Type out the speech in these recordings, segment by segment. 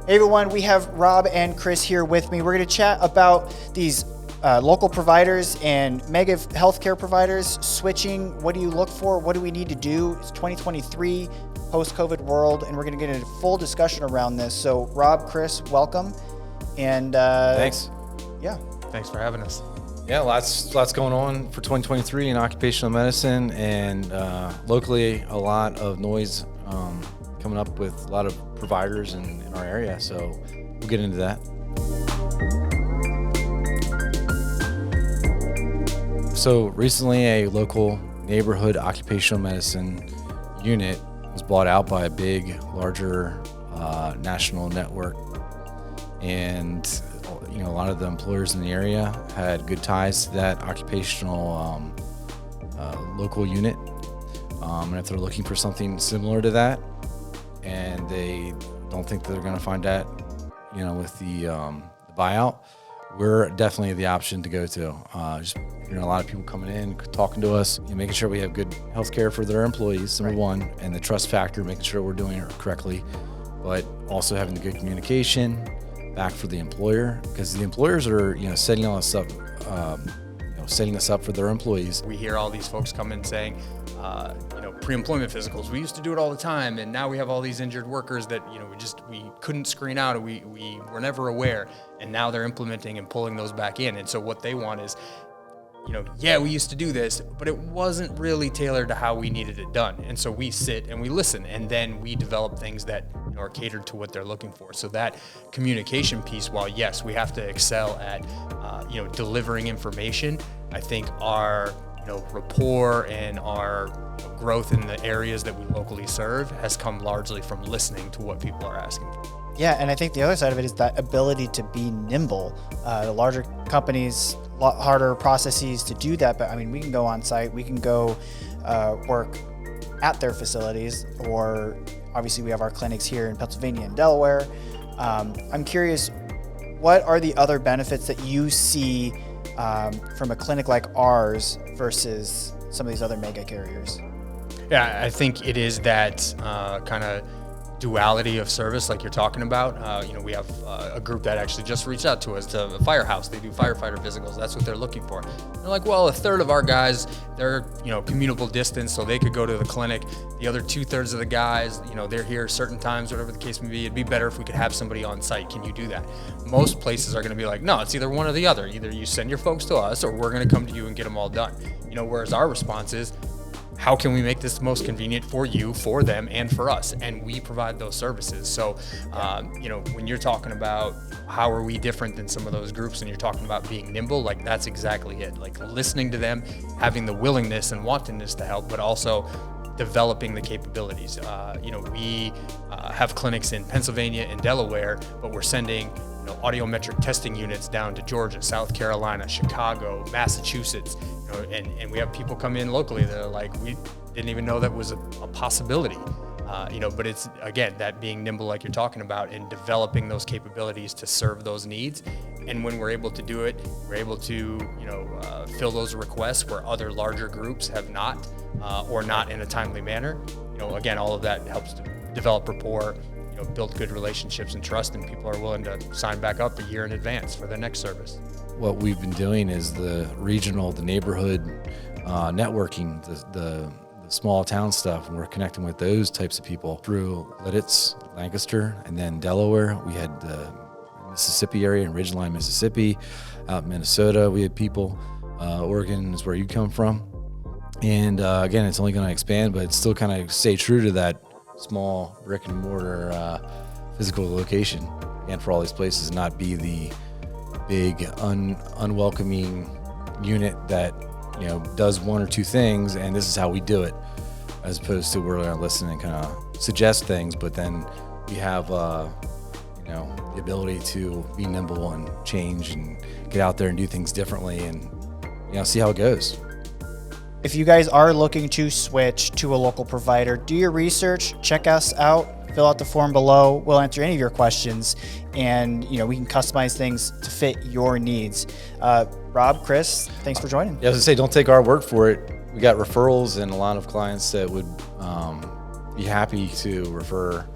Hey everyone, we have Rob and Chris here with me. We're going to chat about these local providers and mega healthcare providers switching. What do you look for? What do we need to do? It's 2023, post-COVID world, and we're going to get into a full discussion around this. So Rob, Chris, welcome. And thanks. Yeah. Thanks for having us. Yeah, lots going on for 2023 in occupational medicine, and locally a lot of noise coming up with a lot of providers in our area. So we'll get into that. So recently a local neighborhood occupational medicine unit was bought out by a big, larger national network. And a lot of the employers in the area had good ties to that occupational local unit. And if they're looking for something similar to that, and they don't think that they're going to find that, with the buyout, we're definitely the option to go to. Just a lot of people coming in, talking to us, making sure we have good health care for their employees, number one, and the trust factor, making sure we're doing it correctly, but also having the good communication back for the employer, because the employers are, setting us up for their employees. We hear all these folks come in saying, pre-employment physicals, we used to do it all the time, and now we have all these injured workers that, we couldn't screen out, and we were never aware, and now they're implementing and pulling those back in. And so what they want is, we used to do this, but it wasn't really tailored to how we needed it done. And so we sit and we listen, and then we develop things that are catered to what they're looking for. So that communication piece, while yes, we have to excel at, delivering information, I think our, rapport and our growth in the areas that we locally serve has come largely from listening to what people are asking for. Yeah, and I think the other side of it is that ability to be nimble. The larger companies, a lot harder processes to do that, but we can go on site, we can go work at their facilities, or obviously we have our clinics here in Pennsylvania and Delaware. I'm curious, what are the other benefits that you see from a clinic like ours versus some of these other mega carriers? Yeah, I think it is that kind of duality of service like you're talking about. We have a group that actually just reached out to us, to a firehouse. They do firefighter physicals. That's what they're looking for. They're like, well, a third of our guys, they're, commutable distance, so they could go to the clinic. The other 2/3 of the guys, they're here certain times, whatever the case may be. It'd be better if we could have somebody on site. Can you do that? Most places are going to be like, no, it's either one or the other. Either you send your folks to us, or we're going to come to you and get them all done. Whereas our response is, how can we make this most convenient for you, for them, and for us? And we provide those services. So, when you're talking about how are we different than some of those groups, and you're talking about being nimble, like that's exactly it. Like listening to them, having the willingness and wantingness to help, but also developing the capabilities. We have clinics in Pennsylvania and Delaware, but we're sending audiometric testing units down to Georgia, South Carolina, Chicago, Massachusetts, and we have people come in locally that are like, we didn't even know that was a possibility, but it's, again, that being nimble like you're talking about and developing those capabilities to serve those needs. And when we're able to do it, we're able to, fill those requests where other larger groups have not, or not in a timely manner. Again, all of that helps to develop rapport, build good relationships and trust, and people are willing to sign back up a year in advance for their next service. What we've been doing is the neighborhood networking, the small town stuff, and we're connecting with those types of people through Lidditz, Lancaster, and then Delaware. We had the Mississippi area in Ridgeline, Mississippi. Out in Minnesota, we had people. Oregon is where you come from. And again, it's only going to expand, but it's still kind of stay true to that small brick and mortar physical location, and for all these places, not be the big unwelcoming unit that does one or two things and this is how we do it, as opposed to we're going to listen and kind of suggest things, but then we have the ability to be nimble and change and get out there and do things differently and see how it goes. If you guys are looking to switch to a local provider, do your research, check us out, fill out the form below. We'll answer any of your questions, and we can customize things to fit your needs. Rob, Chris, thanks for joining. Yeah, I was gonna say, don't take our word for it. We got referrals and a lot of clients that would be happy to refer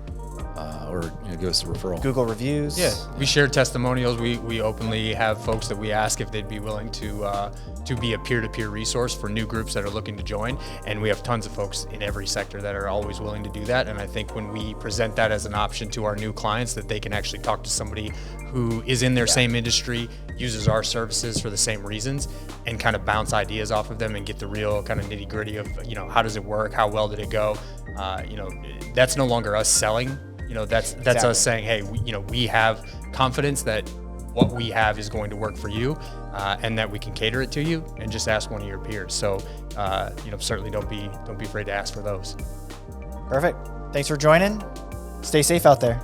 or goes to referral. Google reviews. Yeah, we share testimonials. We openly have folks that we ask if they'd be willing to be a peer-to-peer resource for new groups that are looking to join. And we have tons of folks in every sector that are always willing to do that. And I think when we present that as an option to our new clients, that they can actually talk to somebody who is in their same industry, uses our services for the same reasons, and kind of bounce ideas off of them and get the real kind of nitty-gritty of, how does it work? How well did it go? That's no longer us selling. That's us saying, hey, we have confidence that what we have is going to work for you, and that we can cater it to you, and just ask one of your peers. So, certainly don't be afraid to ask for those. Perfect. Thanks for joining. Stay safe out there.